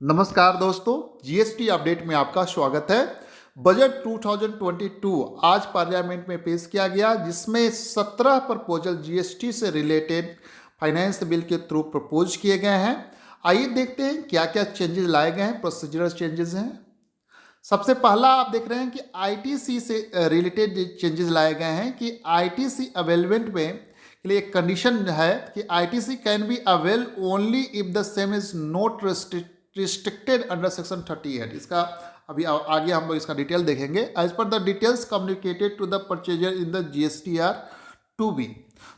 नमस्कार दोस्तों, GST update में आपका स्वागत है। बजट 2022 आज पार्लियामेंट में पेश किया गया, जिसमें 17 प्रपोजल जीएसटी से रिलेटेड फाइनेंस बिल के थ्रू प्रपोज किए गए हैं। आइए देखते हैं क्या क्या चेंजेस लाए गए हैं, प्रोसीजरल चेंजेस हैं। सबसे पहला आप देख रहे हैं कि आईटीसी से रिलेटेड चेंजेस लाए गए हैं कि आईटीसी अवेलमेंट में के लिए एक कंडीशन है कि ITC can be avail only if the same is not restricted under section 38। इसका अभी आगे हम लोग इसका डिटेल देखेंगे। As per the details communicated to the purchaser in the GSTR 2B।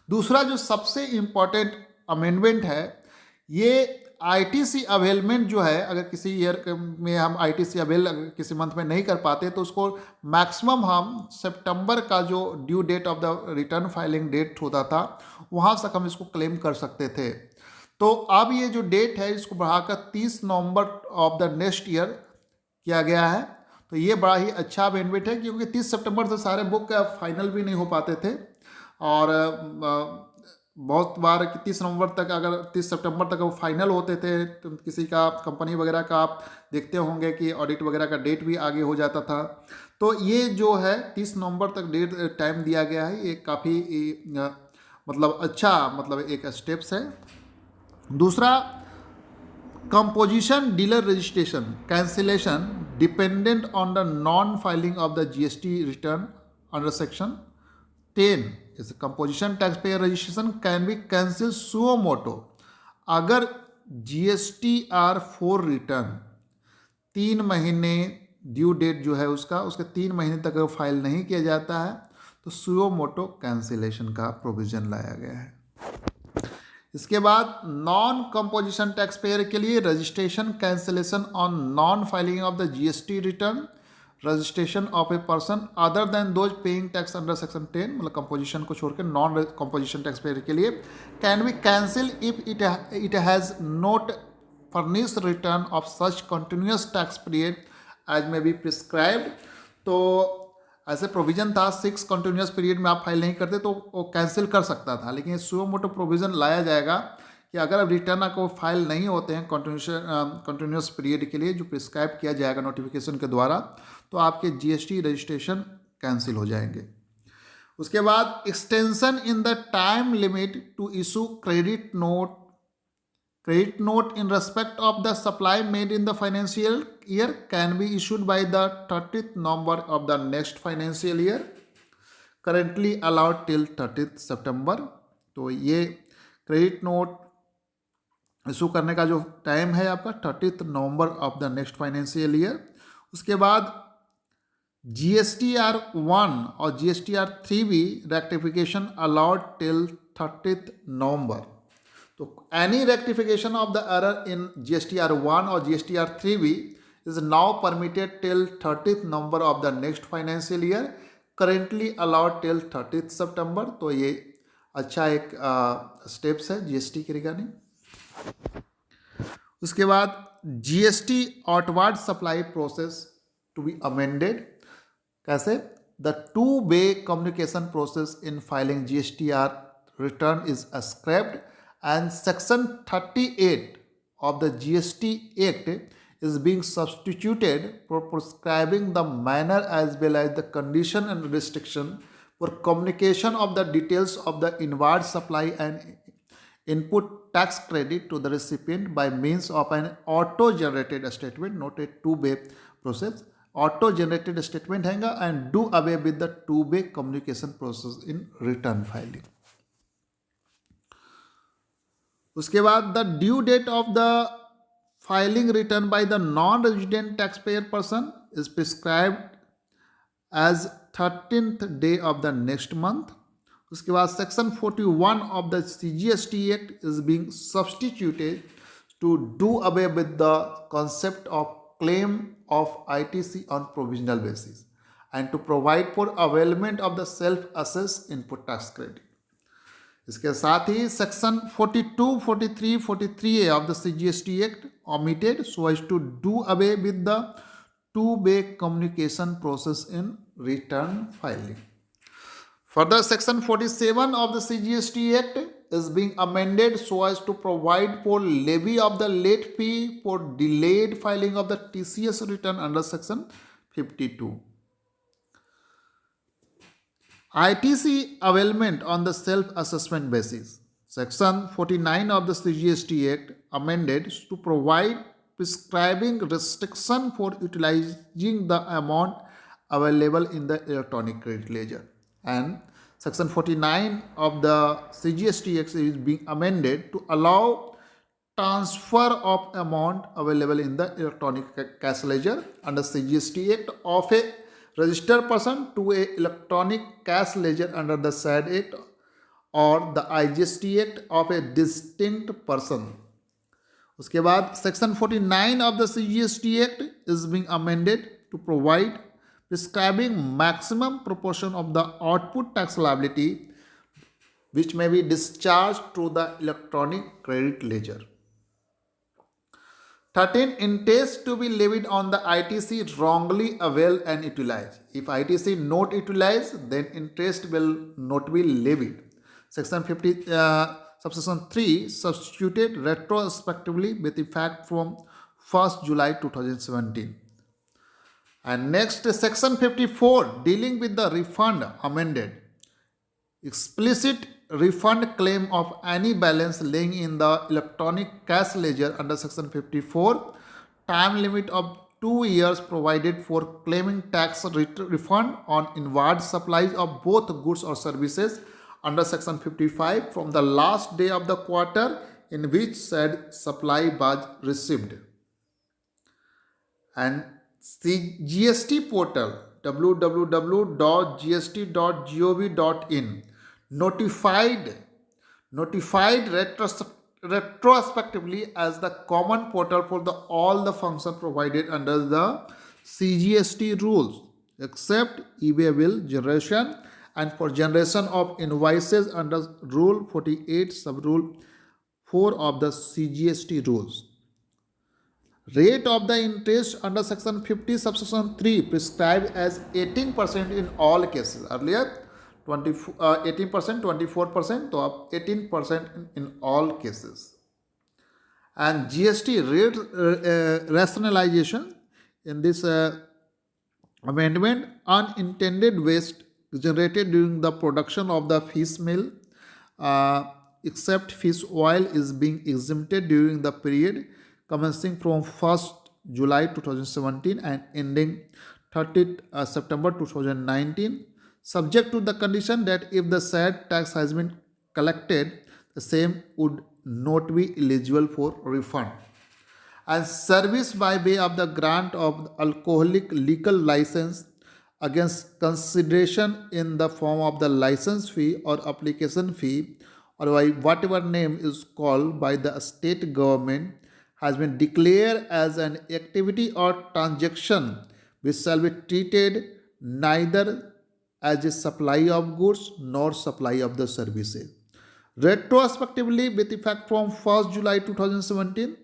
दूसरा जो सबसे इम्पॉर्टेंट अमेंडमेंट है, ये आईटीसी अवेलमेंट जो है, अगर किसी ईयर में हम आईटीसी अवेल किसी मंथ में नहीं कर पाते तो उसको मैक्सिमम हम सितंबर का जो due date of the return filing date होता था वहाँ तक हम इसको क्लेम कर सकते थे। तो अब ये जो डेट है इसको बढ़ाकर 30 नवंबर ऑफ द नेक्स्ट ईयर किया गया है। तो ये बड़ा ही अच्छा बेनिफिट है, क्योंकि 30 सितंबर से सारे बुक फाइनल भी नहीं हो पाते थे और बहुत बार 30 नवंबर तक, अगर 30 सितंबर तक वो फाइनल होते थे तो किसी का कंपनी वगैरह का आप देखते होंगे कि ऑडिट वगैरह का डेट भी आगे हो जाता था। तो ये जो है 30 नवंबर तक डेट टाइम दिया गया है, ये काफ़ी मतलब अच्छा एक स्टेप्स है। दूसरा, composition dealer registration cancellation dependent on the non filing of the GST return under section 10 is composition taxpayer registration can be cancelled suo moto। अगर GSTR4 रिटर्न 3 महीने ड्यू डेट जो है उसके 3 महीने तक अगर फाइल नहीं किया जाता है तो सुओ मोटो कैंसिलेशन का प्रोविजन लाया गया है। इसके बाद नॉन कंपोजिशन टैक्स पेयर के लिए registration cancellation on non filing of the GST return registration of a person other than those paying tax under section 10, मतलब कंपोजिशन को छोड़कर नॉन कंपोजिशन टैक्स पेयर के लिए can be cancel if it has not furnish return of such continuous tax period as may be prescribed. तो ऐसे provision था 6 continuous period में आप फाइल नहीं करते तो वो कैंसिल कर सकता था, लेकिन सुओ मोटो प्रोविजन लाया जाएगा कि अगर अब रिटर्न आपको फाइल नहीं होते हैं कंटिन्यूस पीरियड के लिए जो प्रिस्क्राइब किया जाएगा नोटिफिकेशन के द्वारा, तो आपके जीएसटी रजिस्ट्रेशन कैंसिल हो जाएंगे। उसके बाद extension in the time limit to issue credit note in respect of the supply made in the financial year can be issued by the 30th November of the next financial year, currently allowed till 30th September. तो ये credit note issue करने का जो time है आपका 30th November of the next financial year. उसके बाद GSTR1 और GSTR3B rectification allowed till 30th नवंबर। तो any rectification of the error in GSTR1 और GSTR3B is now permitted till 30th November of the next financial year, currently allowed till 30th September. तो ये अच्छा एक steps है GST के regarding. उसके बाद GST outward supply process to be amended. कैसे? The 2-way communication process in filing GSTR return is scrapped and section 38 of the GST Act is being substituted for prescribing the manner as well as the condition and restriction for communication of the details of the inward supply and input tax credit to the recipient by means of an auto-generated statement, not a 2-way process. Auto-generated statement हैगा and do away with the 2-way communication process in return filing. उसके बाद the due date of the filing return by the non resident tax payer person is prescribed as 13th day of the next month. उसके बाद section 41 of the CGST act is being substituted to do away with the concept of claim of ITC on provisional basis and to provide for availment of the self assess input tax credit. इसके साथ ही section 42, 43, 43A of the CGST act omitted so as to do away with the 2-way communication process in return filing. Further, section 47 of the CGST Act is being amended so as to provide for levy of the late fee for delayed filing of the TCS return under section 52. ITC availment on the self-assessment basis. Section 49 of the CGST Act amended to provide prescribing restriction for utilizing the amount available in the electronic credit ledger. And Section 49 of the CGST Act is being amended to allow transfer of amount available in the electronic cash ledger under CGST Act of a registered person to a electronic cash ledger under the SAD Act or the IGST Act of a distinct person. उसके बाद Section 49 of the CGST Act is being amended to provide prescribing maximum proportion of the output tax liability which may be discharged through the electronic credit ledger. 13. Interest to be levied on the ITC wrongly availed and utilized. If ITC not utilized, then interest will not be levied. Section 50, subsection 3 substituted retrospectively with effect from 1st July 2017. And next, Section 54 dealing with the refund amended. Explicit refund claim of any balance lying in the electronic cash ledger under Section 54, time limit of 2 years provided for claiming tax refund on inward supplies of both goods or services under Section 55 from the last day of the quarter in which said supply was received. And the GST portal www.gst.gov.in notified retrospectively as the common portal for all the functions provided under the CGST rules except e-way bill generation and for generation of invoices under Rule 48 sub-rule 4 of the CGST rules. Rate of the interest under Section 50 subsection 3 prescribed as 18% in all cases. Earlier 18%, 24%, तो अब 18% in all cases. And GST rate rationalization in this amendment, unintended waste generated during the production of the fish meal, except fish oil, is being exempted during the period commencing from 1st July 2017 and ending 30th September 2019. Subject to the condition that if the said tax has been collected, the same would not be eligible for refund. And service by way of the grant of alcoholic liquor license against consideration in the form of the license fee or application fee or by whatever name is called by the state government has been declared as an activity or transaction which shall be treated neither as a supply of goods nor supply of the services. Retrospectively with effect from 1st July 2017,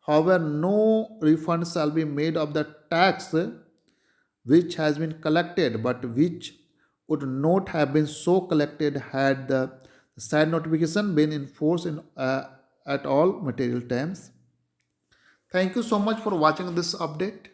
however, no refund shall be made of the tax which has been collected but which would not have been so collected had the said notification been in force at all material terms. Thank you so much for watching this update.